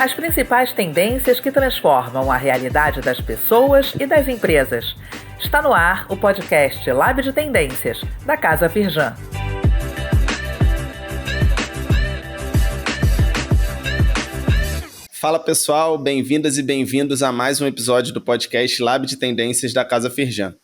As principais tendências que transformam a realidade das pessoas e das empresas. Está no ar o podcast Lab de Tendências, da Casa Firjan. Fala pessoal, bem-vindas e bem-vindos a mais um episódio do podcast Lab de Tendências da Casa Firjan.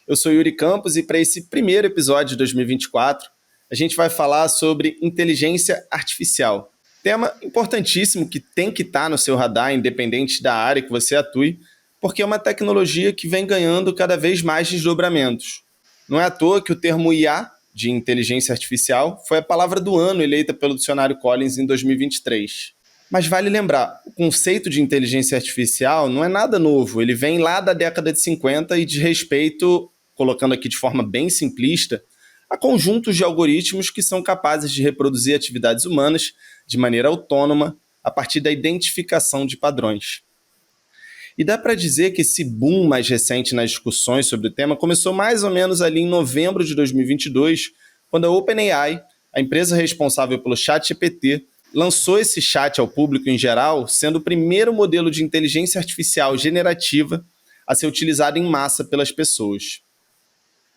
Eu sou Yuri Campos e para esse primeiro episódio de 2024, a gente vai falar sobre inteligência artificial. Tema importantíssimo que tem que estar no seu radar, independente da área que você atue, porque é uma tecnologia que vem ganhando cada vez mais desdobramentos. Não é à toa que o termo IA, de inteligência artificial, foi a palavra do ano eleita pelo dicionário Collins em 2023. Mas vale lembrar, o conceito de inteligência artificial não é nada novo, ele vem lá da década de 50 e diz respeito, colocando aqui de forma bem simplista, a conjuntos de algoritmos que são capazes de reproduzir atividades humanas de maneira autônoma a partir da identificação de padrões. E dá para dizer que esse boom mais recente nas discussões sobre o tema começou mais ou menos ali em novembro de 2022, quando a OpenAI, a empresa responsável pelo ChatGPT, lançou esse chat ao público em geral, sendo o primeiro modelo de inteligência artificial generativa a ser utilizado em massa pelas pessoas.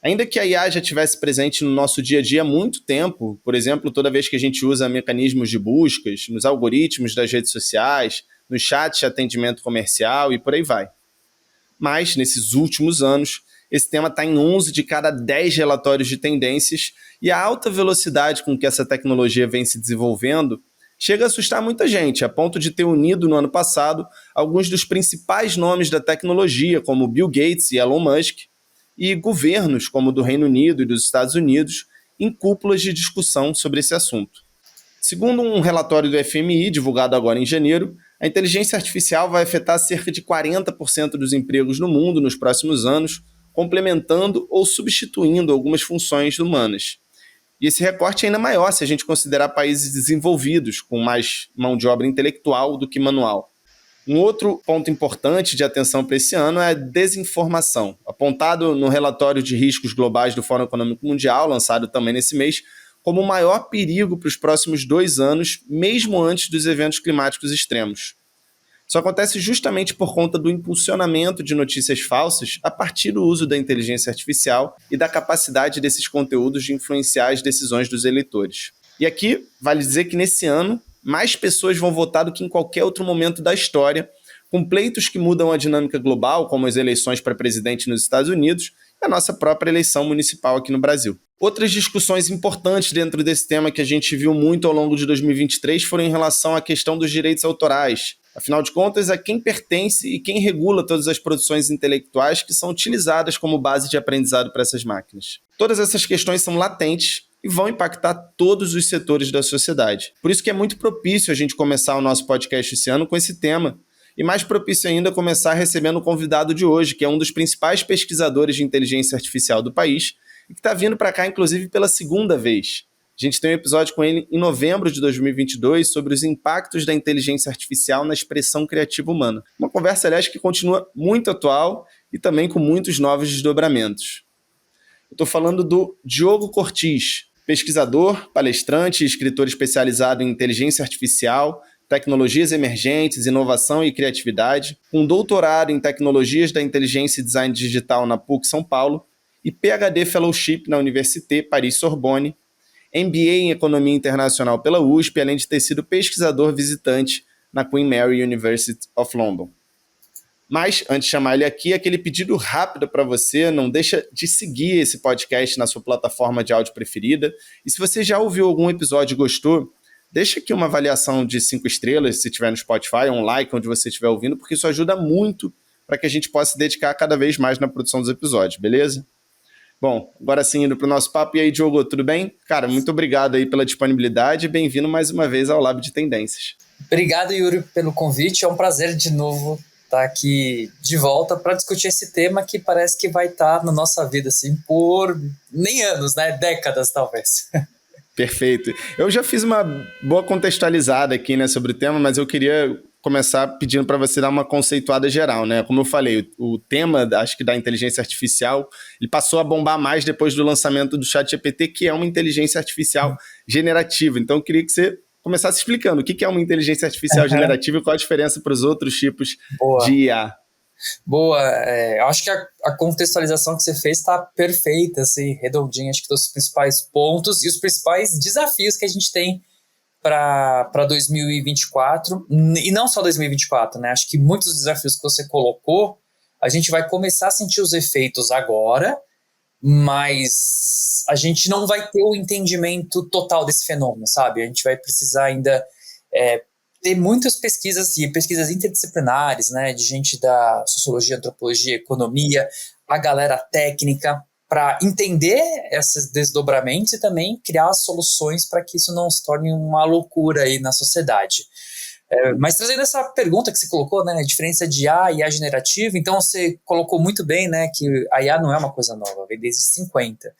Ainda que a IA já estivesse presente no nosso dia a dia há muito tempo, por exemplo, toda vez que a gente usa mecanismos de buscas, nos algoritmos das redes sociais, no chat de atendimento comercial e por aí vai. Mas, nesses últimos anos, esse tema está em 11 de cada 10 relatórios de tendências e a alta velocidade com que essa tecnologia vem se desenvolvendo chega a assustar muita gente, a ponto de ter unido no ano passado alguns dos principais nomes da tecnologia, como Bill Gates e Elon Musk, e governos como o do Reino Unido e dos Estados Unidos, em cúpulas de discussão sobre esse assunto. Segundo um relatório do FMI, divulgado agora em janeiro, a inteligência artificial vai afetar cerca de 40% dos empregos no mundo nos próximos anos, complementando ou substituindo algumas funções humanas. E esse recorte é ainda maior se a gente considerar países desenvolvidos, com mais mão de obra intelectual do que manual. Um outro ponto importante de atenção para esse ano é a desinformação. Apontado no relatório de riscos globais do Fórum Econômico Mundial, lançado também nesse mês, como o maior perigo para os próximos 2 anos, mesmo antes dos eventos climáticos extremos. Isso acontece justamente por conta do impulsionamento de notícias falsas a partir do uso da inteligência artificial e da capacidade desses conteúdos de influenciar as decisões dos eleitores. E aqui, vale dizer que nesse ano, mais pessoas vão votar do que em qualquer outro momento da história, com pleitos que mudam a dinâmica global, como as eleições para presidente nos Estados Unidos e a nossa própria eleição municipal aqui no Brasil. Outras discussões importantes dentro desse tema que a gente viu muito ao longo de 2023 foram em relação à questão dos direitos autorais. Afinal de contas, a quem pertence e quem regula todas as produções intelectuais que são utilizadas como base de aprendizado para essas máquinas. Todas essas questões são latentes e vão impactar todos os setores da sociedade. Por isso que é muito propício a gente começar o nosso podcast esse ano com esse tema, e mais propício ainda começar recebendo o convidado de hoje, que é um dos principais pesquisadores de inteligência artificial do país, e que está vindo para cá, inclusive, pela segunda vez. A gente tem um episódio com ele em novembro de 2022 sobre os impactos da inteligência artificial na expressão criativa humana. Uma conversa, aliás, que continua muito atual e também com muitos novos desdobramentos. Eu estou falando do Diogo Cortis, pesquisador, palestrante e escritor especializado em inteligência artificial, tecnologias emergentes, inovação e criatividade, com doutorado em tecnologias da inteligência e design digital na PUC São Paulo e PhD Fellowship na Université Paris-Sorbonne, MBA em Economia Internacional pela USP, além de ter sido pesquisador visitante na Queen Mary University of London. Mas, antes de chamar ele aqui, aquele pedido rápido para você, não deixa de seguir esse podcast na sua plataforma de áudio preferida. E se você já ouviu algum episódio e gostou, deixa aqui uma avaliação de 5 estrelas, se tiver no Spotify, um like onde você estiver ouvindo, porque isso ajuda muito para que a gente possa se dedicar cada vez mais na produção dos episódios, beleza? Bom, agora sim, indo para o nosso papo. E aí, Diogo, tudo bem? Cara, muito obrigado aí pela disponibilidade e bem-vindo mais uma vez ao Lab de Tendências. Obrigado, Yuri, pelo convite. É um prazer de novo estar aqui de volta para discutir esse tema que parece que vai estar na nossa vida assim por nem anos, né? Décadas, talvez. Perfeito. Eu já fiz uma boa contextualizada aqui, né, sobre o tema, mas eu queria começar pedindo para você dar uma conceituada geral, né? Como eu falei, o tema, acho que da inteligência artificial, ele passou a bombar mais depois do lançamento do ChatGPT, que é uma inteligência artificial generativa. Então, eu queria que você começasse explicando o que é uma inteligência artificial generativa e qual a diferença para os outros tipos de IA. Boa, eu acho que a contextualização que você fez está perfeita, assim, redondinha, acho que todos os principais pontos e os principais desafios que a gente tem para 2024, e não só 2024, né? Acho que muitos dos desafios que você colocou, a gente vai começar a sentir os efeitos agora, mas a gente não vai ter o entendimento total desse fenômeno, sabe? A gente vai precisar ainda ter muitas pesquisas e pesquisas interdisciplinares, né, de gente da sociologia, antropologia, economia, a galera técnica, para entender esses desdobramentos e também criar soluções para que isso não se torne uma loucura aí na sociedade. Mas trazendo essa pergunta que você colocou, né, a diferença de IA e IA generativa, então você colocou muito bem, né, que a IA não é uma coisa nova, vem desde 50.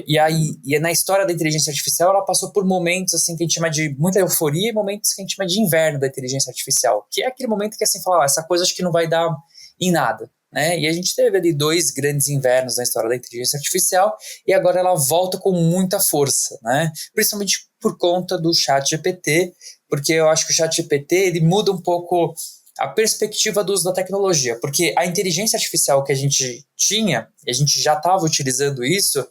E na história da inteligência artificial, ela passou por momentos assim, que a gente chama de muita euforia e momentos que a gente chama de inverno da inteligência artificial, que é aquele momento que assim, fala, essa coisa acho que não vai dar em nada. Né? E a gente teve ali 2 grandes invernos na história da inteligência artificial e agora ela volta com muita força, né? Principalmente por conta do ChatGPT, porque eu acho que o ChatGPT ele muda um pouco a perspectiva do uso da tecnologia, porque a inteligência artificial que a gente tinha, e a gente já estava utilizando isso,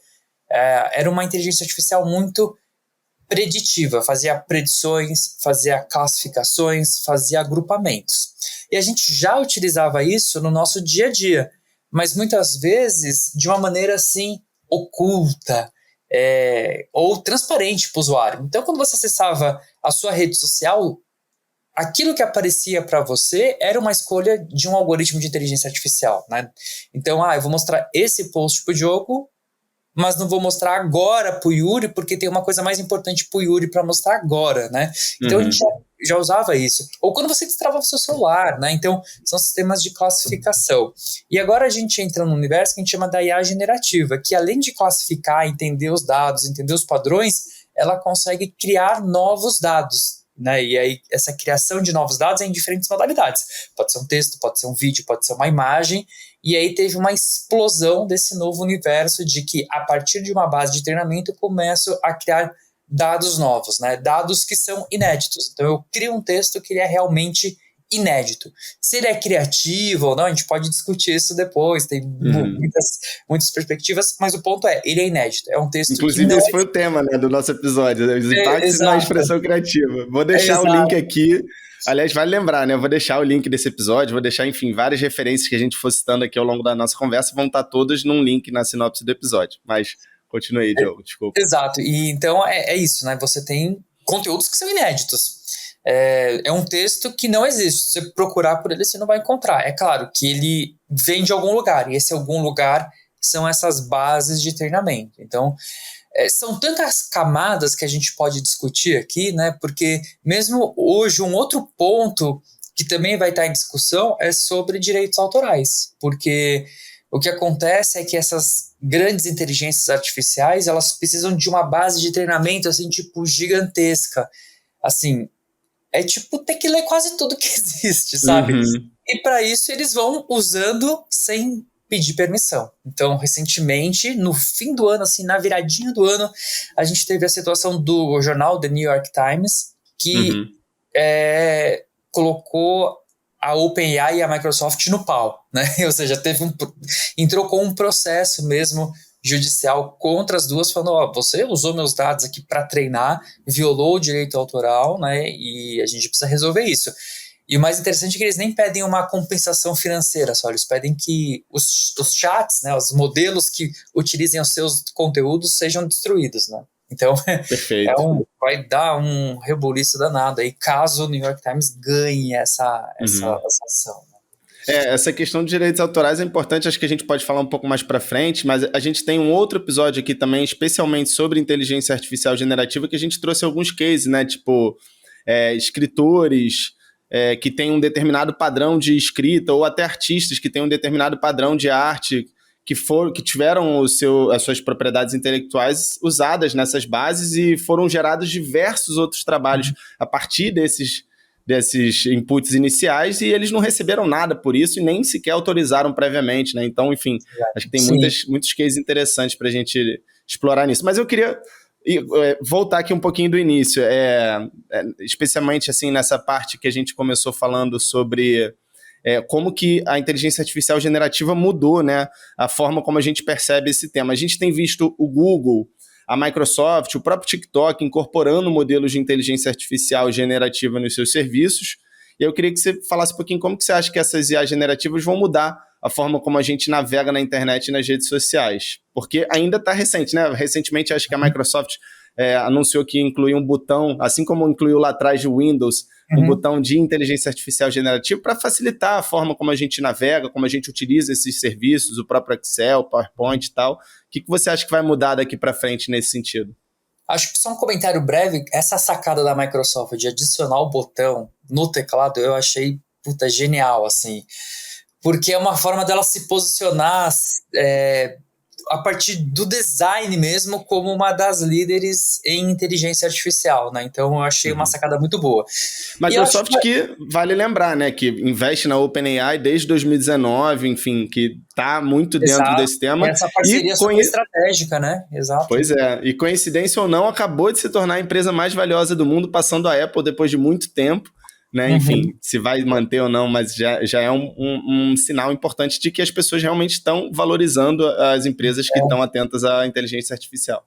era uma inteligência artificial muito preditiva, fazia predições, fazia classificações, fazia agrupamentos. E a gente já utilizava isso no nosso dia a dia, mas muitas vezes de uma maneira assim oculta ou transparente para o usuário. Então, quando você acessava a sua rede social, aquilo que aparecia para você era uma escolha de um algoritmo de inteligência artificial, né? Então, eu vou mostrar esse post para o Diogo, mas não vou mostrar agora pro Yuri, porque tem uma coisa mais importante pro Yuri para mostrar agora, né? Então a gente já usava isso. Ou quando você destravava o seu celular, né? Então são sistemas de classificação. E agora a gente entra num universo que a gente chama da IA generativa, que além de classificar, entender os dados, entender os padrões, ela consegue criar novos dados, né? E aí essa criação de novos dados é em diferentes modalidades. Pode ser um texto, pode ser um vídeo, pode ser uma imagem. E aí teve uma explosão desse novo universo de que, a partir de uma base de treinamento, eu começo a criar dados novos, né? Dados que são inéditos. Então, eu crio um texto que ele é realmente inédito. Se ele é criativo ou não, a gente pode discutir isso depois, tem muitas perspectivas, mas o ponto é, ele é inédito. É um texto inclusive, esse foi o tema, né, do nosso episódio, né? Os impactos na expressão criativa. Vou deixar o link aqui. Aliás, vale lembrar, né? Eu vou deixar o link desse episódio, vou deixar, enfim, várias referências que a gente for citando aqui ao longo da nossa conversa, vão estar todas num link na sinopse do episódio. Mas continue aí, Diogo, desculpa. Exato, e então é isso, né? Você tem conteúdos que são inéditos. É um texto que não existe. Se você procurar por ele, você não vai encontrar. É claro que ele vem de algum lugar, e esse algum lugar são essas bases de treinamento. Então, são tantas camadas que a gente pode discutir aqui, né? Porque mesmo hoje, um outro ponto que também vai estar em discussão é sobre direitos autorais. Porque o que acontece é que essas grandes inteligências artificiais, elas precisam de uma base de treinamento, assim, tipo, gigantesca. Assim, é tipo ter que ler quase tudo que existe, sabe? E para isso eles vão usando sem pedir permissão. Então, recentemente, no fim do ano, assim, na viradinha do ano, a gente teve a situação do jornal The New York Times, que colocou a OpenAI e a Microsoft no pau, né? Ou seja, entrou com um processo mesmo judicial contra as duas, falando, você usou meus dados aqui para treinar, violou o direito autoral, né? E a gente precisa resolver isso. E o mais interessante é que eles nem pedem uma compensação financeira, só eles pedem que os chats, né, os modelos que utilizem os seus conteúdos sejam destruídos, né? Então, vai dar um rebuliço danado aí, caso o New York Times ganhe essa ação. Essa questão de direitos autorais é importante, acho que a gente pode falar um pouco mais para frente, mas a gente tem um outro episódio aqui também, especialmente sobre inteligência artificial generativa, que a gente trouxe alguns cases, né, tipo escritores que têm um determinado padrão de escrita, ou até artistas que têm um determinado padrão de arte, que tiveram as suas propriedades intelectuais usadas nessas bases e foram gerados diversos outros trabalhos a partir desses inputs iniciais, e eles não receberam nada por isso e nem sequer autorizaram previamente, né? Então, enfim, acho que tem muitos cases interessantes para a gente explorar nisso. Mas eu queria E voltar aqui um pouquinho do início, especialmente assim nessa parte que a gente começou falando sobre como que a inteligência artificial generativa mudou, né, a forma como a gente percebe esse tema. A gente tem visto o Google, a Microsoft, o próprio TikTok incorporando modelos de inteligência artificial generativa nos seus serviços. E eu queria que você falasse um pouquinho como que você acha que essas IA generativas vão mudar a forma como a gente navega na internet e nas redes sociais. Porque ainda está recente, né? Recentemente, acho que a Microsoft anunciou que incluiu um botão, assim como incluiu lá atrás do Windows, um botão de inteligência artificial generativa para facilitar a forma como a gente navega, como a gente utiliza esses serviços, o próprio Excel, PowerPoint e tal. O que você acha que vai mudar daqui para frente nesse sentido? Acho que só um comentário breve, essa sacada da Microsoft de adicionar o botão no teclado, eu achei, genial, assim. Porque é uma forma dela se posicionar a partir do design mesmo como uma das líderes em inteligência artificial, né? Então eu achei uma sacada muito boa. Microsoft que vale lembrar, né? Que investe na OpenAI desde 2019, enfim, que está muito dentro desse tema. E essa parceria super estratégica, né? Exato. Pois é. E coincidência ou não, acabou de se tornar a empresa mais valiosa do mundo, passando a Apple depois de muito tempo. Né? Enfim, se vai manter ou não, mas já é um sinal importante de que as pessoas realmente estão valorizando as empresas que estão atentas à inteligência artificial.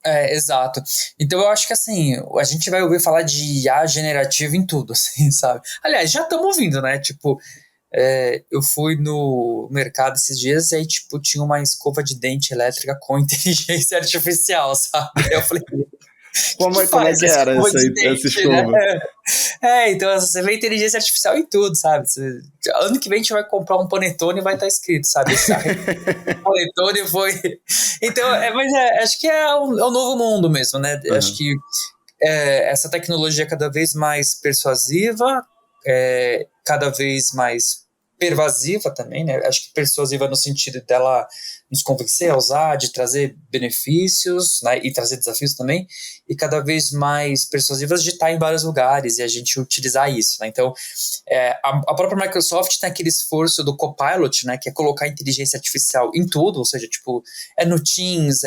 Exato. Então eu acho que assim, a gente vai ouvir falar de IA generativa em tudo, assim, sabe? Aliás, já estamos ouvindo, né? Tipo, eu fui no mercado esses dias e aí, tipo, tinha uma escova de dente elétrica com inteligência artificial, sabe? Eu falei... Como é que era essa escova? Né? Então você vê inteligência artificial em tudo, sabe? Ano que vem a gente vai comprar um panetone e vai estar escrito, sabe? Panetone foi... Então, mas acho que é o novo mundo mesmo, né? Acho que essa tecnologia é cada vez mais persuasiva, cada vez mais pervasiva também, né? Acho que persuasiva no sentido dela nos convencer a usar, de trazer benefícios, né? E trazer desafios também, e cada vez mais persuasivas de estar em vários lugares e a gente utilizar isso, né? Então, a própria Microsoft tem aquele esforço do Copilot, né? Que é colocar inteligência artificial em tudo, ou seja, tipo, no Teams,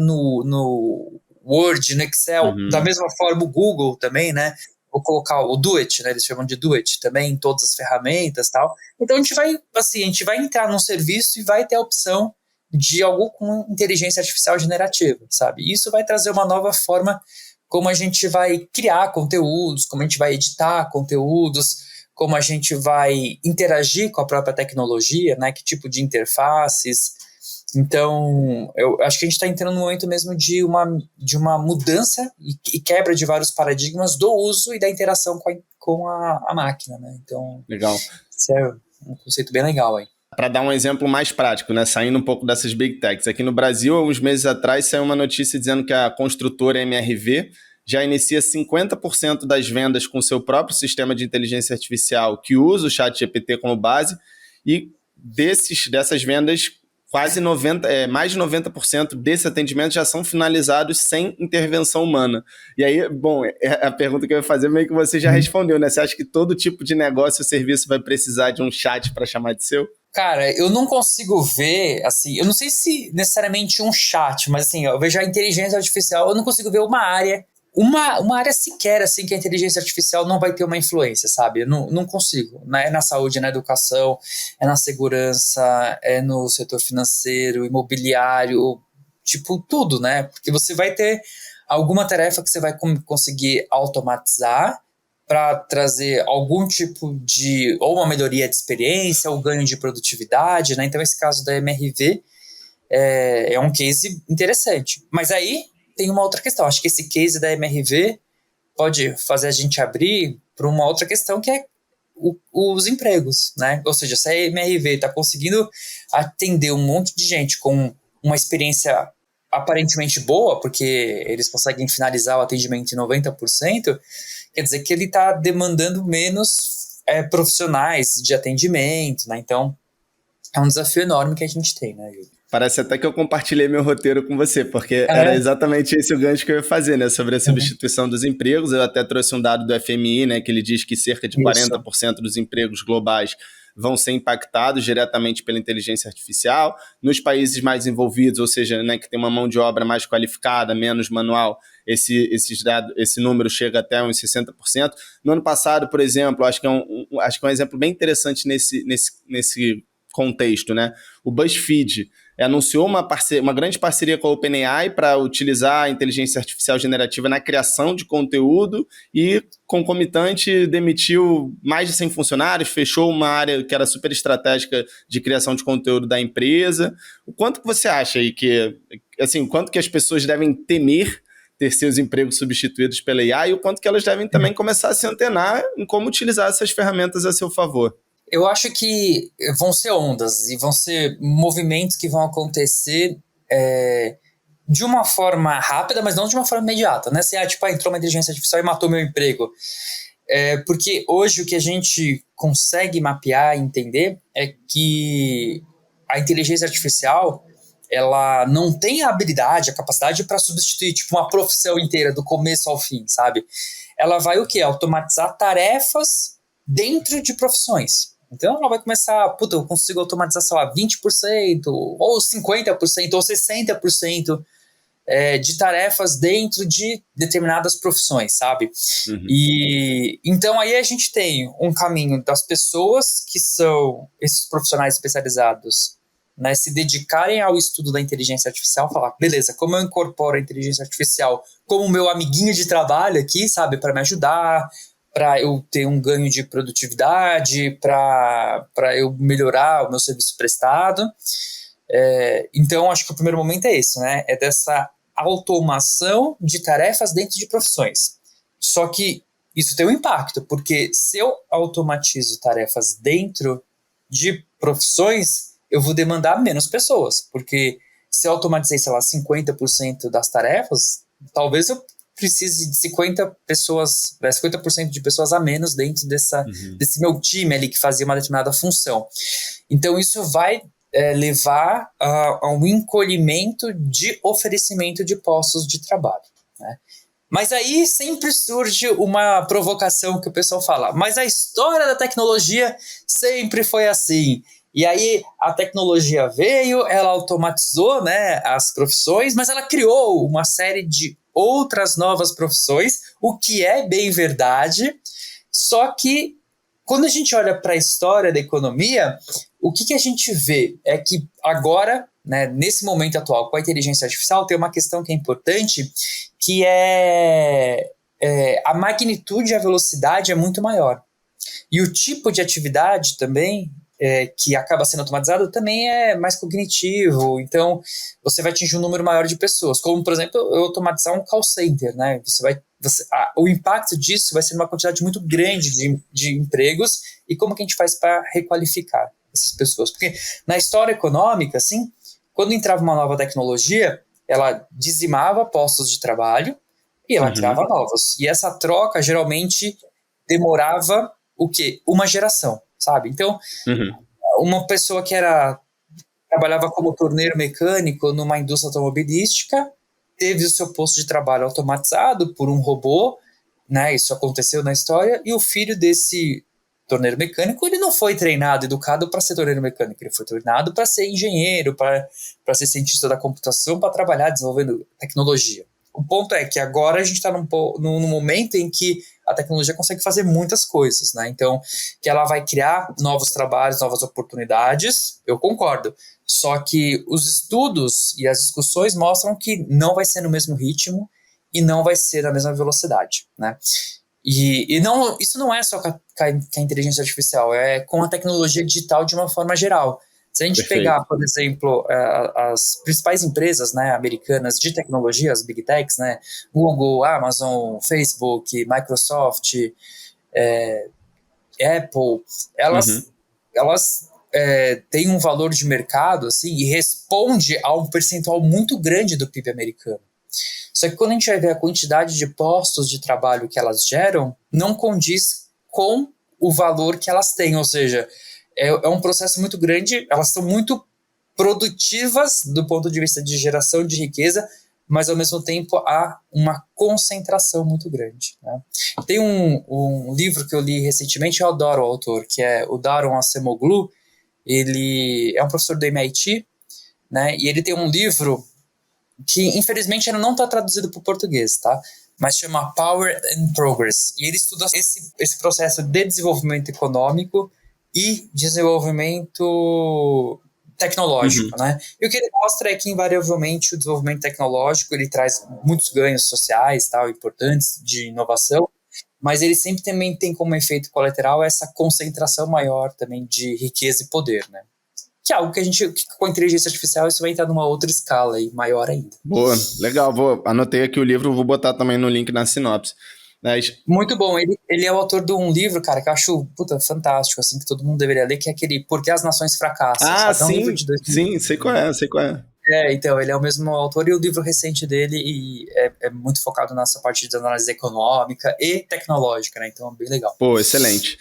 no Word, no Excel, da mesma forma o Google também, né? Vou colocar o Do It, né? Eles chamam de Do It também em todas as ferramentas e tal. Então a gente vai entrar num serviço e vai ter a opção de algo com inteligência artificial generativa, sabe? Isso vai trazer uma nova forma como a gente vai criar conteúdos, como a gente vai editar conteúdos, como a gente vai interagir com a própria tecnologia, né? Que tipo de interfaces. Então, eu acho que a gente está entrando num momento mesmo de uma mudança e quebra de vários paradigmas do uso e da interação com a máquina, né? Então, legal. Isso é um conceito bem legal aí. Para dar um exemplo mais prático, né, saindo um pouco dessas big techs, aqui no Brasil, alguns meses atrás, saiu uma notícia dizendo que a construtora MRV já inicia 50% das vendas com seu próprio sistema de inteligência artificial que usa o ChatGPT como base, e dessas vendas, mais de 90% desse atendimento já são finalizados sem intervenção humana. E aí, bom, a pergunta que eu ia fazer meio que você já respondeu, né? Você acha que todo tipo de negócio ou serviço vai precisar de um chat para chamar de seu? Cara, eu não consigo ver, assim, eu não sei se necessariamente um chat, mas assim, eu vejo a inteligência artificial, eu não consigo ver uma área sequer, assim, que a inteligência artificial não vai ter uma influência, sabe? Eu não consigo. É na saúde, na educação, é na segurança, é no setor financeiro, imobiliário, tipo, tudo, né? Porque você vai ter alguma tarefa que você vai conseguir automatizar para trazer algum tipo de, ou uma melhoria de experiência, ou ganho de produtividade, né? Então, esse caso da MRV é um case interessante. Mas aí tem uma outra questão. Acho que esse case da MRV pode fazer a gente abrir para uma outra questão, que é os empregos, né? Ou seja, se a MRV está conseguindo atender um monte de gente com uma experiência aparentemente boa, porque eles conseguem finalizar o atendimento em 90%, quer dizer que ele está demandando menos profissionais de atendimento, né? Então, é um desafio enorme que a gente tem, né, Yuri? Parece até que eu compartilhei meu roteiro com você, porque era exatamente esse o gancho que eu ia fazer, né? Sobre a substituição dos empregos. Eu até trouxe um dado do FMI, né? Que ele diz que cerca de 40% dos empregos globais vão ser impactados diretamente pela inteligência artificial. Nos países mais envolvidos, ou seja, né, que tem uma mão de obra mais qualificada, menos manual, esse número chega até uns 60%. No ano passado, por exemplo, acho que é um exemplo bem interessante nesse contexto, né? O BuzzFeed anunciou uma grande parceria com a OpenAI para utilizar a inteligência artificial generativa na criação de conteúdo e, concomitante, demitiu mais de 100 funcionários, fechou uma área que era super estratégica de criação de conteúdo da empresa. O quanto que você acha aí que, assim, o quanto que as pessoas devem temer ter seus empregos substituídos pela AI e o quanto que elas devem também começar a se antenar em como utilizar essas ferramentas a seu favor? Eu acho que vão ser ondas e vão ser movimentos que vão acontecer de uma forma rápida, mas não de uma forma imediata, né? Se entrou uma inteligência artificial e matou meu emprego. Porque hoje o que a gente consegue mapear e entender é que a inteligência artificial ela não tem a habilidade, a capacidade para substituir uma profissão inteira do começo ao fim, sabe? Ela vai o quê? Automatizar tarefas dentro de profissões. Então ela vai começar, eu consigo automatizar, 20%, ou 50%, ou 60% de tarefas dentro de determinadas profissões, sabe? Uhum. E então aí a gente tem um caminho das pessoas que são esses profissionais especializados, né, se dedicarem ao estudo da inteligência artificial, falar, beleza, como eu incorporo a inteligência artificial como meu amiguinho de trabalho aqui, sabe, para me ajudar, para eu ter um ganho de produtividade, para eu melhorar o meu serviço prestado. Então, acho que o primeiro momento é esse, né? É dessa automação de tarefas dentro de profissões. Só que isso tem um impacto, porque se eu automatizo tarefas dentro de profissões, eu vou demandar menos pessoas, porque se eu automatizei, 50% das tarefas, talvez eu precise de 50% de pessoas a menos dentro desse meu time ali que fazia uma determinada função. Então, isso vai levar a um encolhimento de oferecimento de postos de trabalho, né? Mas aí sempre surge uma provocação que o pessoal fala, mas a história da tecnologia sempre foi assim. E aí a tecnologia veio, ela automatizou, né, as profissões, mas ela criou uma série de outras novas profissões, o que é bem verdade, só que quando a gente olha para a história da economia, o que a gente vê é que agora, né, nesse momento atual, com a inteligência artificial, tem uma questão que é importante, que é a magnitude e a velocidade é muito maior. E o tipo de atividade também, que acaba sendo automatizado, também é mais cognitivo. Então, você vai atingir um número maior de pessoas. Como, por exemplo, eu automatizar um call center, né? O impacto disso vai ser uma quantidade muito grande de empregos. E como que a gente faz para requalificar essas pessoas? Porque na história econômica, assim, quando entrava uma nova tecnologia, ela dizimava postos de trabalho e ela criava novos. E essa troca, geralmente, demorava o quê? Uma geração, sabe? Então, uma pessoa que trabalhava como torneiro mecânico numa indústria automobilística, teve o seu posto de trabalho automatizado por um robô, né? Isso aconteceu na história, e o filho desse torneiro mecânico, ele não foi treinado, educado para ser torneiro mecânico, ele foi treinado para ser engenheiro, para ser cientista da computação, para trabalhar desenvolvendo tecnologia. O ponto é que agora a gente está num momento em que a tecnologia consegue fazer muitas coisas, né? Então, que ela vai criar novos trabalhos, novas oportunidades, eu concordo. Só que os estudos e as discussões mostram que não vai ser no mesmo ritmo e não vai ser na mesma velocidade, né? E não, isso não é só com a inteligência artificial, é com a tecnologia digital de uma forma geral. Se a gente pegar, por exemplo, as principais empresas, né, americanas de tecnologia, as Big Techs, né, Google, Amazon, Facebook, Microsoft, Apple, elas têm um valor de mercado assim, e responde a um percentual muito grande do PIB americano. Só que quando a gente vai ver a quantidade de postos de trabalho que elas geram, não condiz com o valor que elas têm, ou seja, é um processo muito grande, elas estão muito produtivas do ponto de vista de geração de riqueza, mas ao mesmo tempo há uma concentração muito grande, né? Tem um livro que eu li recentemente, eu adoro o autor, que é o Daron Acemoglu. Ele é um professor do MIT, né? E ele tem um livro que infelizmente ainda não está traduzido para o português, tá? Mas chama Power and Progress. E ele estuda esse processo de desenvolvimento econômico e desenvolvimento tecnológico, né? E o que ele mostra é que, invariavelmente, o desenvolvimento tecnológico ele traz muitos ganhos sociais, tal, importantes de inovação, mas ele sempre também tem como efeito colateral essa concentração maior também de riqueza e poder, né? Que é algo que com a inteligência artificial, isso vai entrar numa outra escala e maior ainda. Boa, legal. Anotei aqui o livro, vou botar também no link na sinopse. Mas... Muito bom. Ele é o autor de um livro, cara, que eu acho fantástico, assim, que todo mundo deveria ler, que é aquele Por que as Nações Fracassam. Sim, um livro de sim, sei qual é. Então, ele é o mesmo autor, e o livro recente dele é muito focado nessa parte de análise econômica e tecnológica, né? Então, é bem legal. Pô, excelente.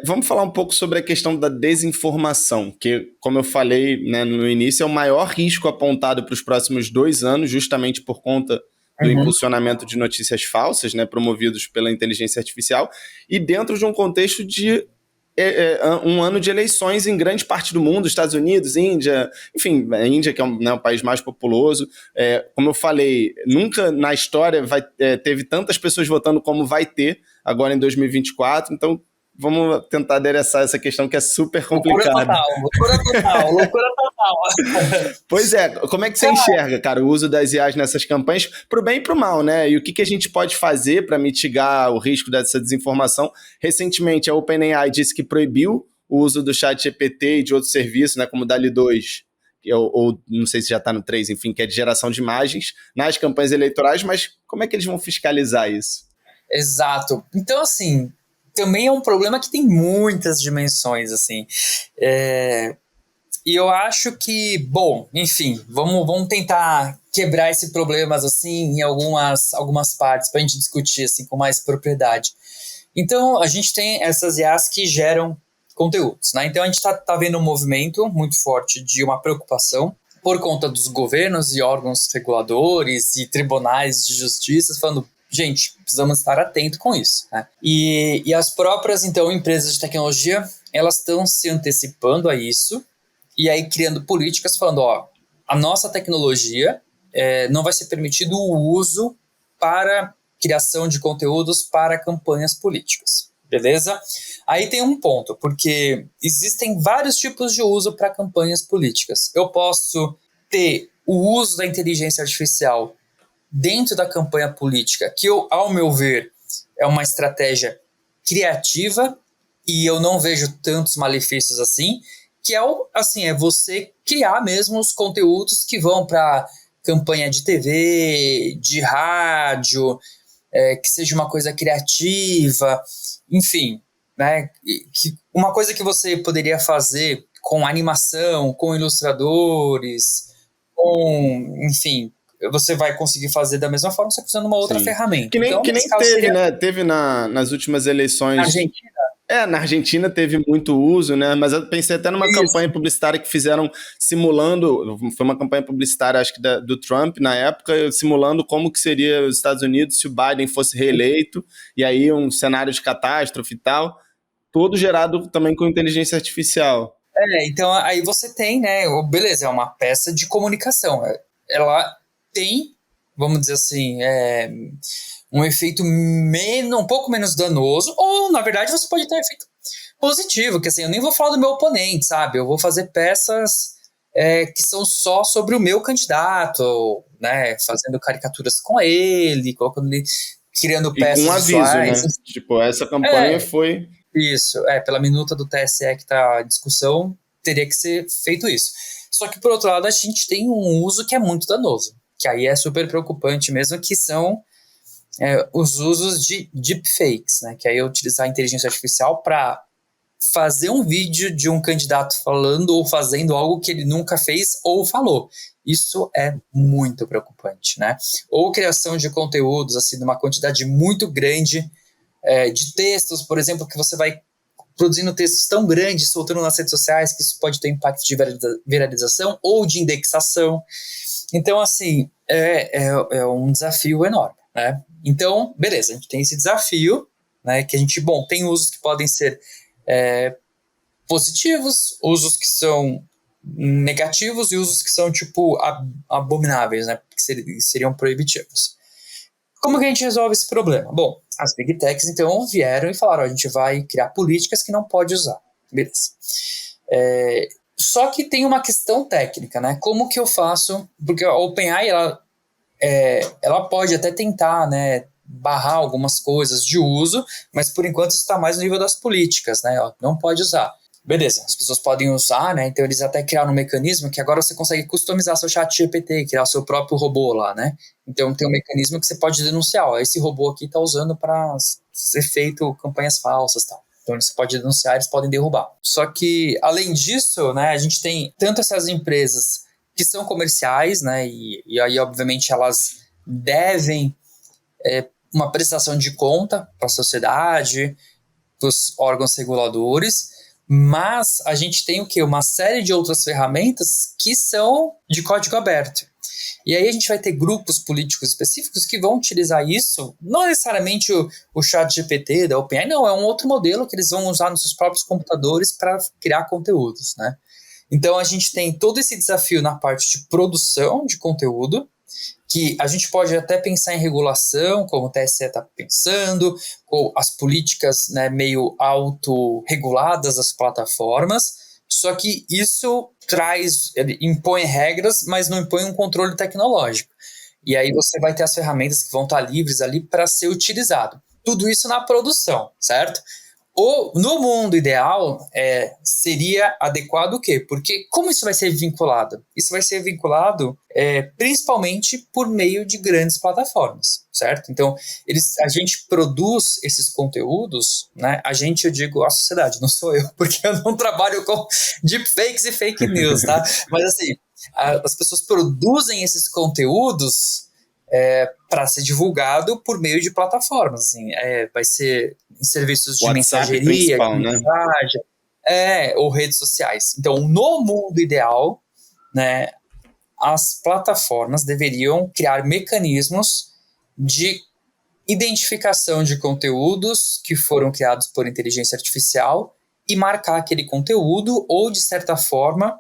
Vamos falar um pouco sobre a questão da desinformação, que, como eu falei, né, no início, é o maior risco apontado para os próximos 2 anos, justamente por conta do impulsionamento de notícias falsas, né, promovidos pela inteligência artificial, e dentro de um contexto de um ano de eleições em grande parte do mundo, Estados Unidos, Índia, enfim, a Índia, que é o país mais populoso. Como eu falei, nunca na história teve tantas pessoas votando como vai ter agora em 2024, então vamos tentar adereçar essa questão que é super complicada. Loucura total. Pois é, como é que você enxerga, cara, o uso das IAs nessas campanhas, pro bem e pro mal, né? E o que a gente pode fazer para mitigar o risco dessa desinformação? Recentemente, a OpenAI disse que proibiu o uso do ChatGPT e de outros serviços, né, como o DALL-E 2, ou não sei se já está no 3, enfim, que é de geração de imagens nas campanhas eleitorais, mas como é que eles vão fiscalizar isso? Exato. Então, assim, também é um problema que tem muitas dimensões, assim. E eu acho que, bom, enfim, vamos tentar quebrar esse problema, assim, em algumas partes, para a gente discutir, assim, com mais propriedade. Então, a gente tem essas IAs que geram conteúdos, né? Então, a gente está vendo um movimento muito forte de uma preocupação por conta dos governos e órgãos reguladores e tribunais de justiça falando, gente, precisamos estar atentos com isso, né? E as próprias, então, empresas de tecnologia, elas estão se antecipando a isso e aí criando políticas falando, a nossa tecnologia não vai ser permitido o uso para criação de conteúdos para campanhas políticas, beleza? Aí tem um ponto, porque existem vários tipos de uso para campanhas políticas. Eu posso ter o uso da inteligência artificial dentro da campanha política, que ao meu ver, é uma estratégia criativa e eu não vejo tantos malefícios assim, que é você criar mesmo os conteúdos que vão para campanha de TV, de rádio, que seja uma coisa criativa, enfim, né? Uma coisa que você poderia fazer com animação, com ilustradores, enfim, você vai conseguir fazer da mesma forma, só usando uma outra ferramenta. Que nem teve, né? Teve nas últimas eleições. Na Argentina? Na Argentina teve muito uso, né? Mas eu pensei até numa campanha publicitária que fizeram simulando, foi uma campanha publicitária, acho que do Trump na época, simulando como que seria os Estados Unidos se o Biden fosse reeleito, e aí um cenário de catástrofe e tal, todo gerado também com inteligência artificial. Então aí você tem, né? Beleza, é uma peça de comunicação. Ela tem, vamos dizer assim, um efeito um pouco menos danoso, ou na verdade você pode ter um efeito positivo, que assim, eu nem vou falar do meu oponente, sabe? Eu vou fazer peças que são só sobre o meu candidato, né? Fazendo caricaturas com ele, colocando ele, criando peças com aviso, visuais, né? Tipo, essa campanha foi... Isso, pela minuta do TSE que está em discussão, teria que ser feito isso. Só que, por outro lado, a gente tem um uso que é muito danoso, que aí é super preocupante mesmo, que são os usos de deepfakes, né? Que aí é utilizar a inteligência artificial para fazer um vídeo de um candidato falando ou fazendo algo que ele nunca fez ou falou. Isso é muito preocupante, né? Ou criação de conteúdos, assim, numa quantidade muito grande de textos, por exemplo, que você vai produzindo textos tão grandes, soltando nas redes sociais, que isso pode ter impacto de viralização ou de indexação. Então, assim, é um desafio enorme, né? Então, beleza, a gente tem esse desafio, né, que a gente, tem usos que podem ser positivos, usos que são negativos e usos que são, tipo, abomináveis, né, que seriam proibitivos. Como que a gente resolve esse problema? Bom, as Big Techs, então, vieram e falaram, a gente vai criar políticas que não pode usar. Beleza. Só que tem uma questão técnica, né? Como que eu faço? Porque a OpenAI, ela pode até tentar, né, barrar algumas coisas de uso, mas por enquanto isso está mais no nível das políticas, né? Não pode usar. Beleza, as pessoas podem usar, né? Então eles até criaram um mecanismo que agora você consegue customizar seu chat GPT, criar o seu próprio robô lá, né? Então tem um mecanismo que você pode denunciar, esse robô aqui está usando para ser feito campanhas falsas e tal. Então você pode denunciar, eles podem derrubar. Só que, além disso, né, a gente tem tanto essas empresas que são comerciais, né, e aí, obviamente, elas devem uma prestação de conta para a sociedade, para os órgãos reguladores, mas a gente tem o quê? Uma série de outras ferramentas que são de código aberto. E aí a gente vai ter grupos políticos específicos que vão utilizar isso, não necessariamente o chat GPT da OpenAI, não, é um outro modelo que eles vão usar nos seus próprios computadores para criar conteúdos, né? Então a gente tem todo esse desafio na parte de produção de conteúdo, que a gente pode até pensar em regulação, como o TSE está pensando, ou as políticas, né, meio autorreguladas das plataformas, só que isso impõe regras, mas não impõe um controle tecnológico. E aí você vai ter as ferramentas que vão estar livres ali para ser utilizado. Tudo isso na produção, certo? No mundo ideal, seria adequado o quê? Porque como isso vai ser vinculado? Isso vai ser vinculado principalmente por meio de grandes plataformas, certo? Então, a gente produz esses conteúdos, né? Eu digo a sociedade, não sou eu, porque eu não trabalho com deepfakes e fake news, tá? Mas assim, as pessoas produzem esses conteúdos para ser divulgado por meio de plataformas, assim, vai ser em serviços de WhatsApp mensageria, principal, de mensagem, ou redes sociais. Então, no mundo ideal, né, as plataformas deveriam criar mecanismos de identificação de conteúdos que foram criados por inteligência artificial e marcar aquele conteúdo ou, de certa forma,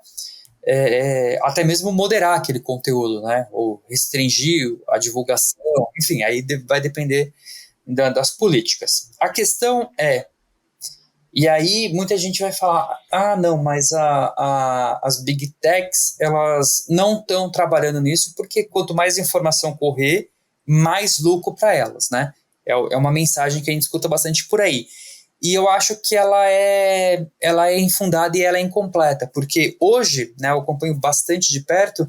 até mesmo moderar aquele conteúdo, né? Ou restringir a divulgação, enfim, aí vai depender das políticas. A questão e aí muita gente vai falar, não, mas as Big Techs, elas não estão trabalhando nisso, porque quanto mais informação correr, mais lucro para elas, né? É uma mensagem que a gente escuta bastante por aí. E eu acho que ela é infundada e ela é incompleta, porque hoje, né, eu acompanho bastante de perto,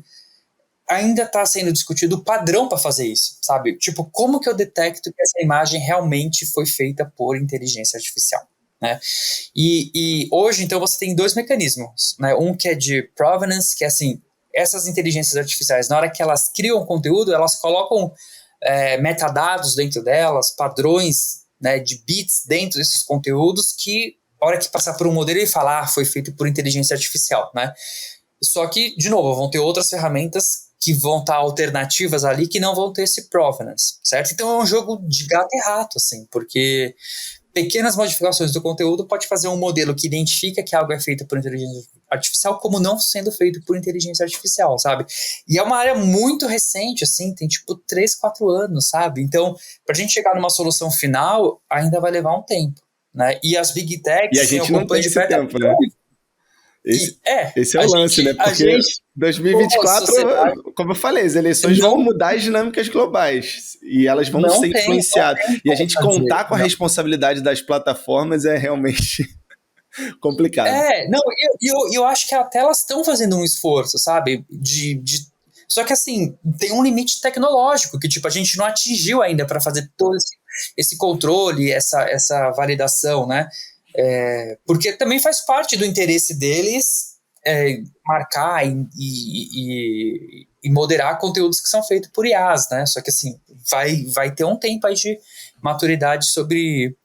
ainda está sendo discutido o padrão para fazer isso, sabe? Tipo, como que eu detecto que essa imagem realmente foi feita por inteligência artificial, né? E hoje, então, você tem dois mecanismos, né? Um que é de provenance, que é assim, essas inteligências artificiais, na hora que elas criam conteúdo, elas colocam metadados dentro delas, padrões, né, de bits dentro desses conteúdos que, a hora que passar por um modelo, ele fala, foi feito por inteligência artificial, né? Só que, de novo, vão ter outras ferramentas que vão estar alternativas ali que não vão ter esse provenance, certo? Então é um jogo de gato e rato, assim, porque pequenas modificações do conteúdo pode fazer um modelo que identifica que algo é feito por inteligência artificial como não sendo feito por inteligência artificial, sabe? E é uma área muito recente, assim, tem tipo 3, 4 anos, sabe? Então, pra gente chegar numa solução final, ainda vai levar um tempo, né? E as Big Techs... E a gente não tem esse tempo, né? Esse é o lance, né? Porque 2024, como eu falei, as eleições vão mudar as dinâmicas globais e elas vão ser influenciadas. E a gente contar com a responsabilidade das plataformas é realmente complicado. Eu acho que até elas estão fazendo um esforço, sabe? Só que, assim, tem um limite tecnológico que, tipo, a gente não atingiu ainda para fazer todo esse controle, essa validação, né? Porque também faz parte do interesse deles marcar e moderar conteúdos que são feitos por IAs, né? Só que, assim, vai ter um tempo aí de maturidade sobre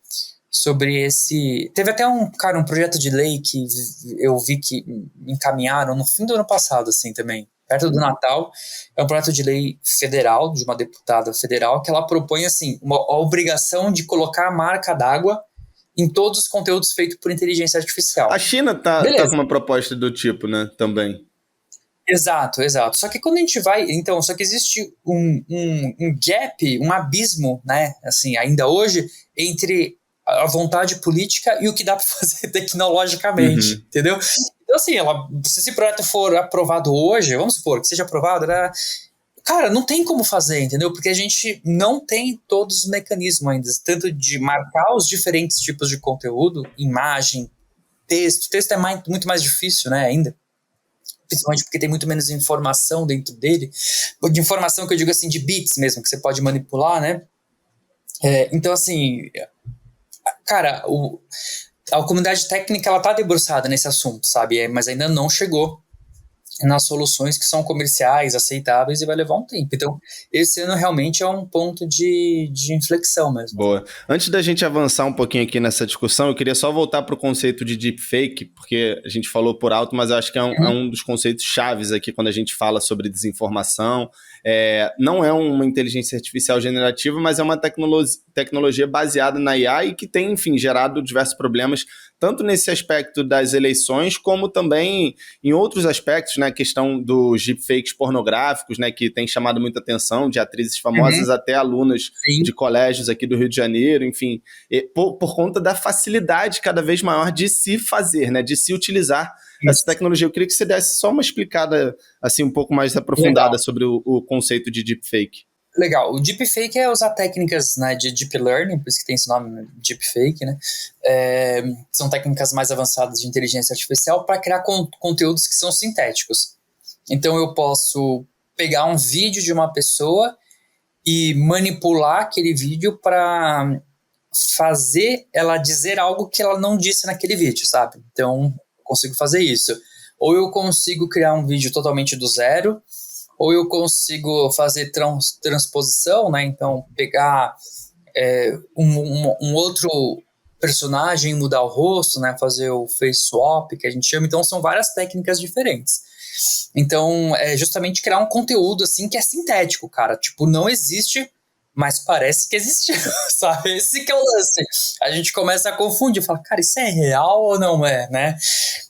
sobre esse... Teve até um projeto de lei que eu vi que encaminharam no fim do ano passado, assim, também, perto do Natal. É um projeto de lei federal, de uma deputada federal, que ela propõe, assim, a obrigação de colocar a marca d'água em todos os conteúdos feitos por inteligência artificial. A China tá com uma proposta do tipo, né, também. Exato. Só que quando a gente vai... Então, só que existe um gap, um abismo, né, assim, ainda hoje, entre a vontade política e o que dá para fazer tecnologicamente, entendeu? Então, assim, se esse projeto for aprovado hoje, vamos supor que seja aprovado, né, cara, não tem como fazer, entendeu? Porque a gente não tem todos os mecanismos ainda, tanto de marcar os diferentes tipos de conteúdo, imagem, texto. Texto é muito mais difícil, né, ainda. Principalmente porque tem muito menos informação dentro dele. De informação que eu digo assim, de bits mesmo, que você pode manipular, né? Então, assim, cara, a comunidade técnica, ela tá debruçada nesse assunto, sabe? Mas ainda não chegou nas soluções que são comerciais, aceitáveis, e vai levar um tempo. Então, esse ano realmente é um ponto de inflexão mesmo. Boa. Antes da gente avançar um pouquinho aqui nessa discussão, eu queria só voltar para o conceito de deepfake, porque a gente falou por alto, mas eu acho que é um dos conceitos chaves aqui quando a gente fala sobre desinformação. Não é uma inteligência artificial generativa, mas é uma tecnologia baseada na IA e que tem, enfim, gerado diversos problemas, tanto nesse aspecto das eleições, como também em outros aspectos, né, a questão dos deepfakes pornográficos, né, que tem chamado muita atenção, de atrizes famosas até alunas de colégios aqui do Rio de Janeiro, enfim, por conta da facilidade cada vez maior de se fazer, né, de se utilizar essa tecnologia. Eu queria que você desse só uma explicada assim, um pouco mais aprofundada sobre o conceito de deepfake. Legal. O deepfake é usar técnicas, né, de deep learning, por isso que tem esse nome, né, deepfake, né? São técnicas mais avançadas de inteligência artificial para criar conteúdos que são sintéticos. Então eu posso pegar um vídeo de uma pessoa e manipular aquele vídeo para fazer ela dizer algo que ela não disse naquele vídeo, sabe? Então eu consigo fazer isso. Ou eu consigo criar um vídeo totalmente do zero, ou eu consigo fazer transposição, né? Então, pegar um outro personagem, mudar o rosto, né? Fazer o face swap, que a gente chama. Então, são várias técnicas diferentes. Então, é justamente criar um conteúdo, assim, que é sintético, cara. Tipo, não existe, mas parece que existiu, sabe? Esse que é o lance. A gente começa a confundir, fala, cara, isso é real ou não é, né?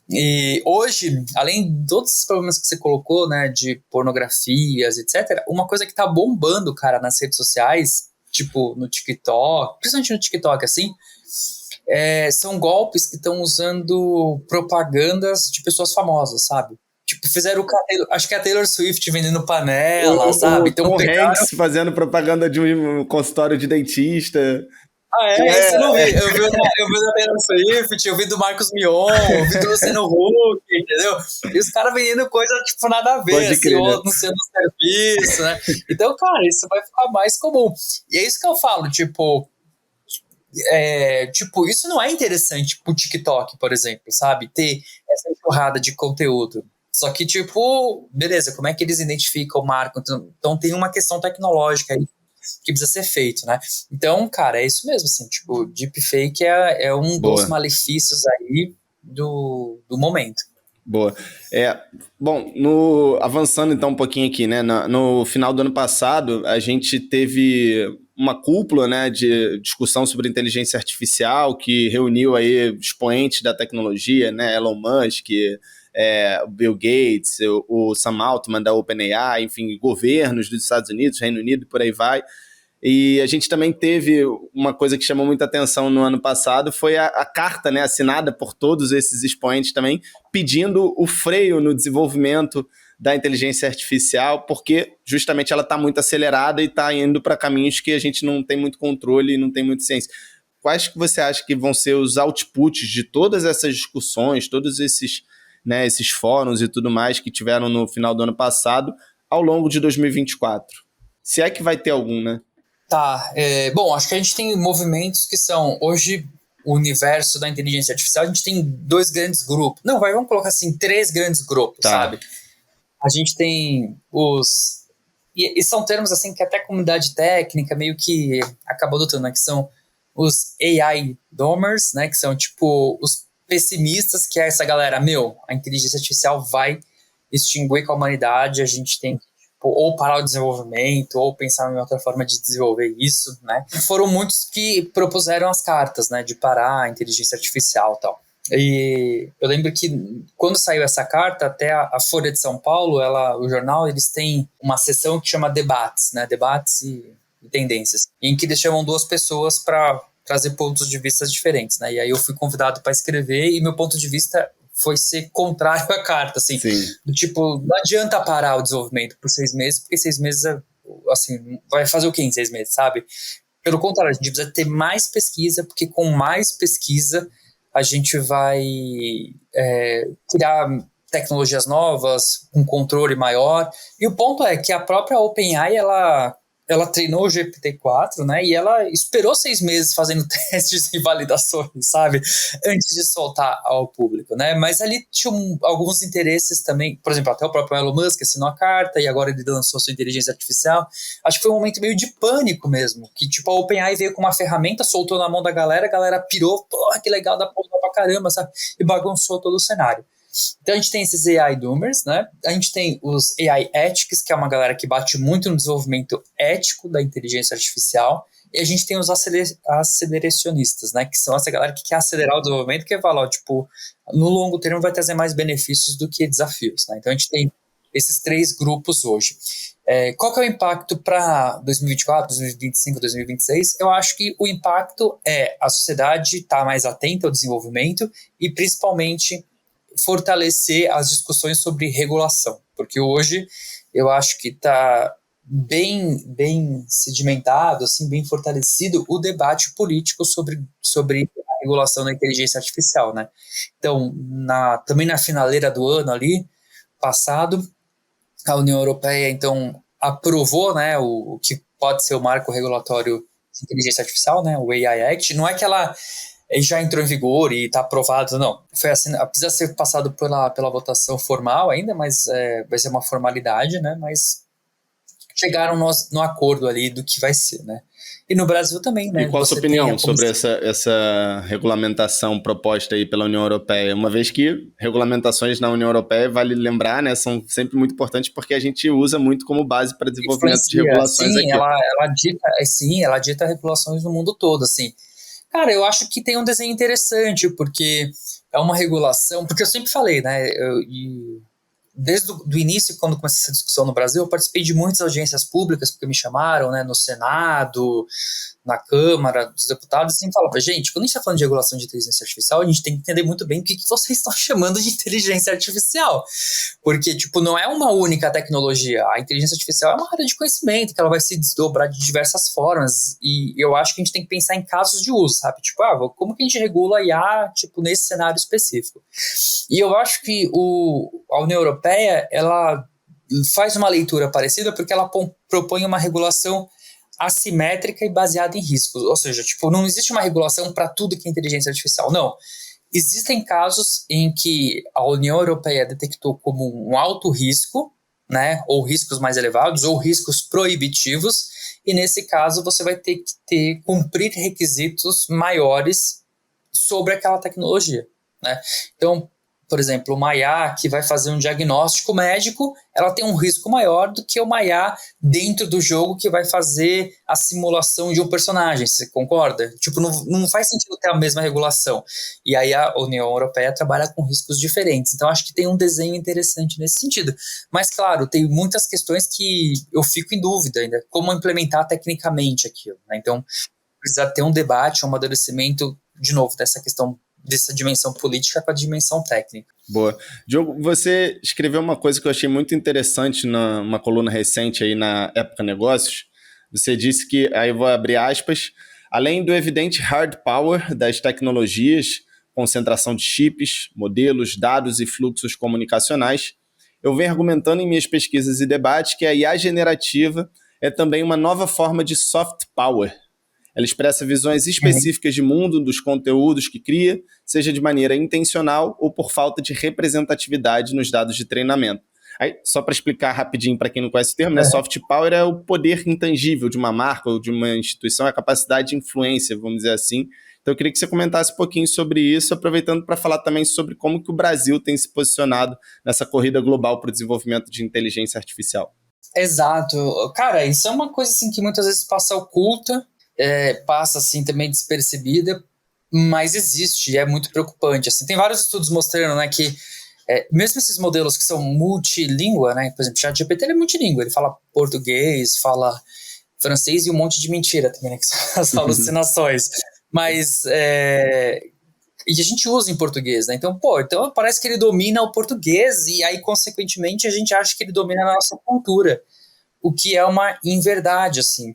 E hoje, além de todos esses problemas que você colocou, né, de pornografias, etc., uma coisa que tá bombando, cara, nas redes sociais, tipo no TikTok, principalmente no TikTok, assim, são golpes que estão usando propagandas de pessoas famosas, sabe? Tipo, fizeram acho que a Taylor Swift vendendo panela, sabe? Então, Tom Hanks fazendo propaganda de um consultório de dentista. Isso eu não vi. Eu vi da Taylor Swift, eu vi do Marcos Mion, eu vi do Luciano Huck, entendeu? E os caras vendendo coisa, tipo, nada a ver, Pode assim, crer, ou no seu serviço, né? Então, cara, isso vai ficar mais comum. E é isso que eu falo, tipo, isso não é interessante pro TikTok, por exemplo, sabe? Ter essa enxurrada de conteúdo. Só que, tipo, beleza, como é que eles identificam, marcam? Então tem uma questão tecnológica aí que precisa ser feito, né? Então, cara, é isso mesmo, assim, tipo, deepfake é um dos malefícios aí do momento. Boa. Bom, avançando então um pouquinho aqui, né? No final do ano passado, a gente teve uma cúpula, né, de discussão sobre inteligência artificial que reuniu aí expoentes da tecnologia, né? Elon Musk, Bill Gates, o Sam Altman da OpenAI, enfim, governos dos Estados Unidos, Reino Unido e por aí vai. E a gente também teve uma coisa que chamou muita atenção no ano passado, foi a carta, né, assinada por todos esses expoentes também, pedindo o freio no desenvolvimento da inteligência artificial, porque justamente ela está muito acelerada e está indo para caminhos que a gente não tem muito controle e não tem muita ciência. Quais que você acha que vão ser os outputs de todas essas discussões, todos esses, né, esses fóruns e tudo mais que tiveram no final do ano passado, ao longo de 2024? Se é que vai ter algum, né? Tá, bom, acho que a gente tem movimentos que são, hoje, o universo da inteligência artificial, a gente tem 2 grandes grupos. Não, vamos colocar assim, 3 grandes grupos, sabe? A gente tem e são termos assim que até a comunidade técnica meio que acabou adotando, né? Que são os AI Domers, né, que são tipo os pessimistas, que é essa galera, a inteligência artificial vai extinguir com a humanidade, a gente tem ou parar o desenvolvimento, ou pensar em outra forma de desenvolver isso, né? Foram muitos que propuseram as cartas, né, de parar a inteligência artificial e tal. E eu lembro que quando saiu essa carta, até a Folha de São Paulo, o jornal, eles têm uma seção que chama debates, né, debates e tendências, em que eles chamam duas pessoas para trazer pontos de vista diferentes, né? E aí eu fui convidado para escrever e meu ponto de vista foi ser contrário à carta, assim. Sim. Do tipo, não adianta parar o desenvolvimento por 6 meses, porque 6 meses, assim, vai fazer o quê em 6 meses, sabe? Pelo contrário, a gente precisa ter mais pesquisa, porque com mais pesquisa a gente vai criar tecnologias novas, um controle maior. E o ponto é que a própria OpenAI, ela treinou o GPT-4, né? E ela esperou 6 meses fazendo testes e validações, sabe? Antes de soltar ao público, né? Mas ali tinha alguns interesses também. Por exemplo, até o próprio Elon Musk assinou a carta e agora ele lançou sua inteligência artificial. Acho que foi um momento meio de pânico mesmo. Que tipo, a OpenAI veio com uma ferramenta, soltou na mão da galera, a galera pirou, porra, que legal, dá pra caramba, sabe? E bagunçou todo o cenário. Então a gente tem esses AI Doomers, né? A gente tem os AI Ethics, que é uma galera que bate muito no desenvolvimento ético da inteligência artificial, e a gente tem os aceleracionistas, né? Que são essa galera que quer acelerar o desenvolvimento, que fala, tipo, no longo termo vai trazer mais benefícios do que desafios, né? Então a gente tem esses 3 grupos hoje. Qual que é o impacto para 2024, 2025, 2026? Eu acho que o impacto é a sociedade estar mais atenta ao desenvolvimento e principalmente fortalecer as discussões sobre regulação, porque hoje eu acho que está bem sedimentado, assim, bem fortalecido o debate político sobre a regulação da inteligência artificial, né? Então, também na finaleira do ano ali, passado, a União Europeia, então, aprovou, né, o que pode ser o marco regulatório de inteligência artificial, né, o AI Act. Não é que ela já entrou em vigor e está aprovado, não. Foi assim, precisa ser passado pela votação formal ainda, mas vai ser uma formalidade, né? Mas chegaram no acordo ali do que vai ser, né? E no Brasil também, né? E qual a sua opinião sobre essa regulamentação proposta aí pela União Europeia? Uma vez que regulamentações na União Europeia, vale lembrar, né, são sempre muito importantes porque a gente usa muito como base para desenvolvimento de regulações sim, aqui. Ela dita regulações no mundo todo, assim. Cara, eu acho que tem um desenho interessante, porque é uma regulação, porque eu sempre falei, né, desde o início, quando comecei essa discussão no Brasil, eu participei de muitas audiências públicas, porque me chamaram, né, no Senado, na Câmara dos Deputados, e falava, gente, quando a gente está falando de regulação de inteligência artificial, a gente tem que entender muito bem o que vocês estão chamando de inteligência artificial, porque, tipo, não é uma única tecnologia, a inteligência artificial é uma área de conhecimento, que ela vai se desdobrar de diversas formas, e eu acho que a gente tem que pensar em casos de uso, sabe, tipo, como que a gente regula a IA, tipo, nesse cenário específico? E eu acho que a União Europeia, ela faz uma leitura parecida porque ela propõe uma regulação assimétrica e baseada em riscos. Ou seja, tipo, não existe uma regulação para tudo que é inteligência artificial. Não. Existem casos em que a União Europeia detectou como um alto risco, né, ou riscos mais elevados, ou riscos proibitivos, e nesse caso você vai ter que cumprir requisitos maiores sobre aquela tecnologia, né? Então, por exemplo, uma IA que vai fazer um diagnóstico médico, ela tem um risco maior do que uma IA dentro do jogo que vai fazer a simulação de um personagem, você concorda? Tipo, não faz sentido ter a mesma regulação. E aí a União Europeia trabalha com riscos diferentes. Então, acho que tem um desenho interessante nesse sentido. Mas, claro, tem muitas questões que eu fico em dúvida ainda. Como implementar tecnicamente aquilo, né? Então, precisa ter um debate, um amadurecimento, de novo, dessa questão dessa dimensão política com a dimensão técnica. Boa. Diogo, você escreveu uma coisa que eu achei muito interessante numa coluna recente aí na Época Negócios. Você disse que, aí eu vou abrir aspas, além do evidente hard power das tecnologias, concentração de chips, modelos, dados e fluxos comunicacionais, eu venho argumentando em minhas pesquisas e debates que a IA generativa é também uma nova forma de soft power. Ela expressa visões específicas de mundo, dos conteúdos que cria, seja de maneira intencional ou por falta de representatividade nos dados de treinamento. Aí, só para explicar rapidinho para quem não conhece o termo, né? Soft power é o poder intangível de uma marca ou de uma instituição, é a capacidade de influência, vamos dizer assim. Então eu queria que você comentasse um pouquinho sobre isso, aproveitando para falar também sobre como que o Brasil tem se posicionado nessa corrida global para o desenvolvimento de inteligência artificial. Exato. Cara, isso é uma coisa assim que muitas vezes passa oculta, passa assim também despercebida, mas existe e é muito preocupante. Assim, tem vários estudos mostrando, né, que mesmo esses modelos que são multilíngua, né, por exemplo, o ChatGPT ele é multilíngua, ele fala português, fala francês e um monte de mentira também, né, que são as alucinações. Mas e a gente usa em português, né? Então parece que ele domina o português e aí, consequentemente, a gente acha que ele domina a nossa cultura, o que é uma inverdade, assim.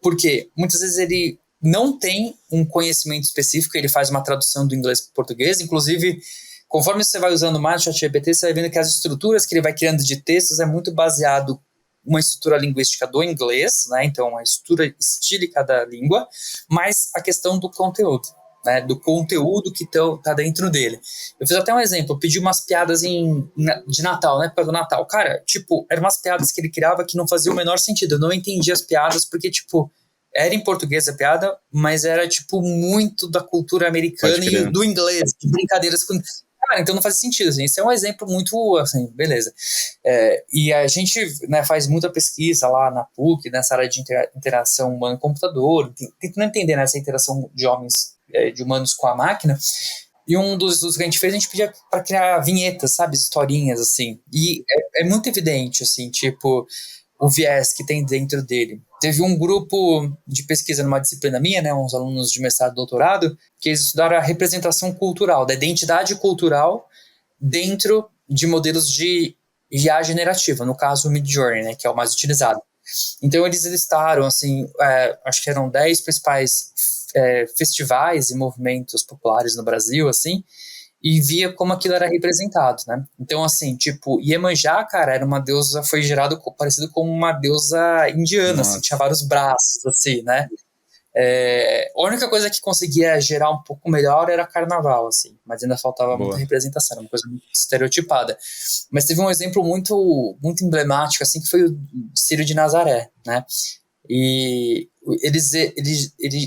Porque muitas vezes ele não tem um conhecimento específico, ele faz uma tradução do inglês para o português, inclusive, conforme você vai usando mais o ChatGPT, você vai vendo que as estruturas que ele vai criando de textos é muito baseado uma estrutura linguística do inglês, né? Então, a estrutura estílica da língua, mas a questão do conteúdo, né? Do conteúdo que tá dentro dele. Eu fiz até um exemplo, eu pedi umas piadas de Natal, na época do Natal. Cara, eram umas piadas que ele criava que não faziam o menor sentido. Eu não entendia as piadas porque, era em português a piada, mas era, muito da cultura americana e do inglês, de brincadeiras com... Cara, então não faz sentido, assim. Esse é um exemplo muito, assim, beleza. E a gente, né, faz muita pesquisa lá na PUC, nessa área de interação humano-computador, tentando entender, né, essa interação de de humanos com a máquina. E um dos estudos que a gente fez, a gente pedia para criar vinhetas, sabe, historinhas, assim. E é muito evidente, assim, o viés que tem dentro dele. Teve um grupo de pesquisa numa disciplina minha, né, uns alunos de mestrado e doutorado, que eles estudaram a representação cultural, da identidade cultural dentro de modelos de IA generativa, no caso o Midjourney, né, que é o mais utilizado. Então eles listaram, assim, acho que eram 10 principais festivais e movimentos populares no Brasil, assim, e via como aquilo era representado, né? Então, assim, Iemanjá, cara, era uma deusa, foi gerado parecido com uma deusa indiana, assim, tinha vários braços, assim, né? A única coisa que conseguia gerar um pouco melhor era carnaval, assim, mas ainda faltava muita representação, era uma coisa muito estereotipada. Mas teve um exemplo muito, muito emblemático, assim, que foi o Círio de Nazaré, né? E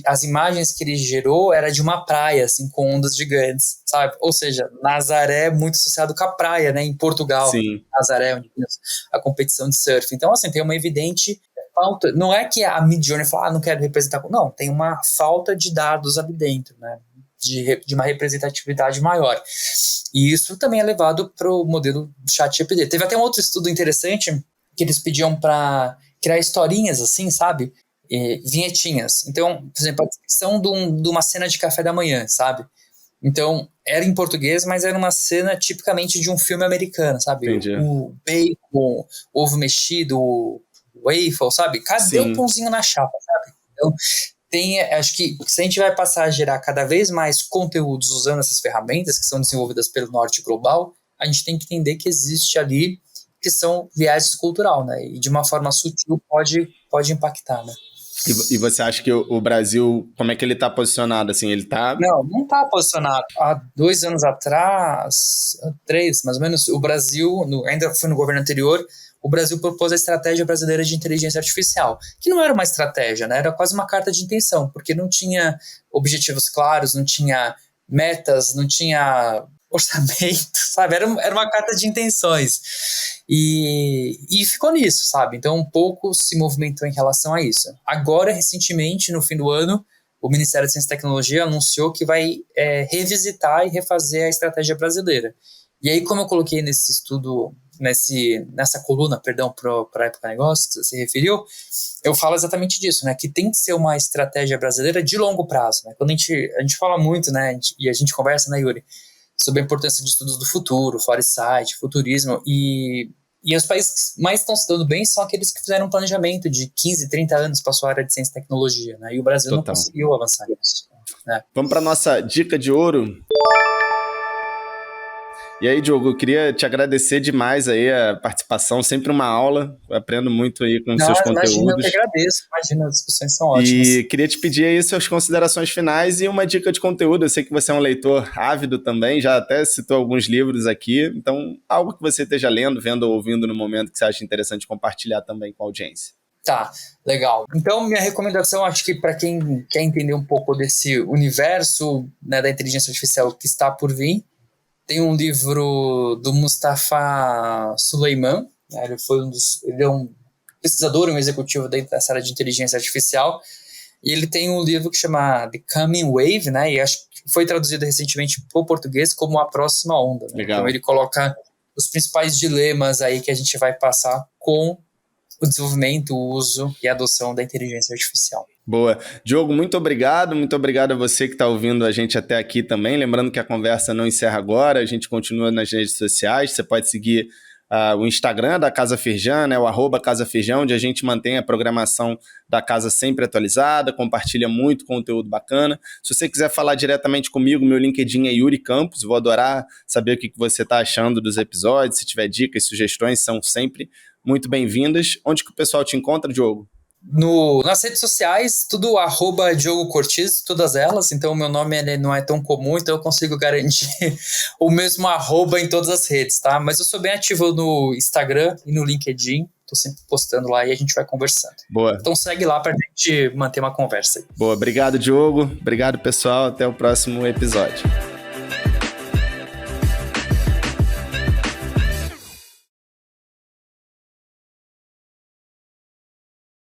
as imagens que ele gerou era de uma praia, assim, com ondas gigantes, sabe? Ou seja, Nazaré é muito associado com a praia, né? Em Portugal, sim. Nazaré, onde tem a competição de surf. Então, assim, tem uma evidente falta. Não é que a Midjourney fala, não quero representar. Não, tem uma falta de dados ali dentro, né? De uma representatividade maior. E isso também é levado para o modelo do ChatGPT. Teve até um outro estudo interessante que eles pediam para criar historinhas, assim, sabe? Vinhetinhas. Então, por exemplo, a descrição de uma cena de café da manhã, sabe? Então, era em português, mas era uma cena tipicamente de um filme americano, sabe? Entendi. O bacon, ovo mexido, o waffle, sabe? Cadê o pãozinho na chapa, sabe? Então, acho que se a gente vai passar a gerar cada vez mais conteúdos usando essas ferramentas que são desenvolvidas pelo Norte Global, a gente tem que entender que existe ali que são viéses cultural, né? E de uma forma sutil pode impactar, né? E você acha que o Brasil, como é que ele está posicionado? Assim, ele tá... Não está posicionado. Há 2 anos atrás, 3, mais ou menos, o Brasil, ainda foi no governo anterior, o Brasil propôs a Estratégia Brasileira de Inteligência Artificial, que não era uma estratégia, né? Era quase uma carta de intenção, porque não tinha objetivos claros, não tinha metas, não tinha orçamento, sabe? Era uma carta de intenções. E ficou nisso, sabe? Então, um pouco se movimentou em relação a isso. Agora, recentemente, no fim do ano, o Ministério da Ciência e Tecnologia anunciou que vai revisitar e refazer a estratégia brasileira. E aí, como eu coloquei nesse estudo, nessa coluna, perdão, para a Época Negócios, que você se referiu, eu falo exatamente disso, né? Que tem que ser uma estratégia brasileira de longo prazo, né? Quando a gente fala muito, né? E a gente conversa, né, Yuri, sobre a importância de estudos do futuro, foresight, futurismo, e os países que mais estão se dando bem são aqueles que fizeram um planejamento de 15, 30 anos para a sua área de ciência e tecnologia, né? E o Brasil não conseguiu avançar nisso. Né? Vamos para a nossa dica de ouro. E aí, Diogo, eu queria te agradecer demais aí a participação, sempre uma aula, eu aprendo muito aí com os seus conteúdos. Imagina, eu que agradeço, imagina, as discussões são ótimas. E queria te pedir aí suas considerações finais e uma dica de conteúdo. Eu sei que você é um leitor ávido também, já até citou alguns livros aqui, então algo que você esteja lendo, vendo ou ouvindo no momento que você acha interessante compartilhar também com a audiência. Tá, legal. Então, minha recomendação, acho que para quem quer entender um pouco desse universo, né, da inteligência artificial que está por vir, tem um livro do Mustafa Suleyman, né, ele é um pesquisador, um executivo dessa área de inteligência artificial, e ele tem um livro que chama The Coming Wave, né, e acho que foi traduzido recentemente para o português como A Próxima Onda. Né? Então ele coloca os principais dilemas aí que a gente vai passar com o desenvolvimento, o uso e a adoção da inteligência artificial. Boa. Diogo, muito obrigado a você que está ouvindo a gente até aqui também. Lembrando que a conversa não encerra agora, a gente continua nas redes sociais, você pode seguir o Instagram da Casa Firjan, né, o @Casa Firjan, onde a gente mantém a programação da casa sempre atualizada, compartilha muito conteúdo bacana. Se você quiser falar diretamente comigo, meu LinkedIn é Yuri Campos, vou adorar saber o que você está achando dos episódios, se tiver dicas, sugestões, são sempre muito bem-vindas. Onde que o pessoal te encontra, Diogo? Nas redes sociais, tudo @Diogo Cortiz, todas elas, então o meu nome ele não é tão comum, então eu consigo garantir o mesmo @ em todas as redes, tá? Mas eu sou bem ativo no Instagram e no LinkedIn, tô sempre postando lá e a gente vai conversando. Boa. Então segue lá pra gente manter uma conversa aí. Boa, obrigado, Diogo, obrigado, pessoal, até o próximo episódio.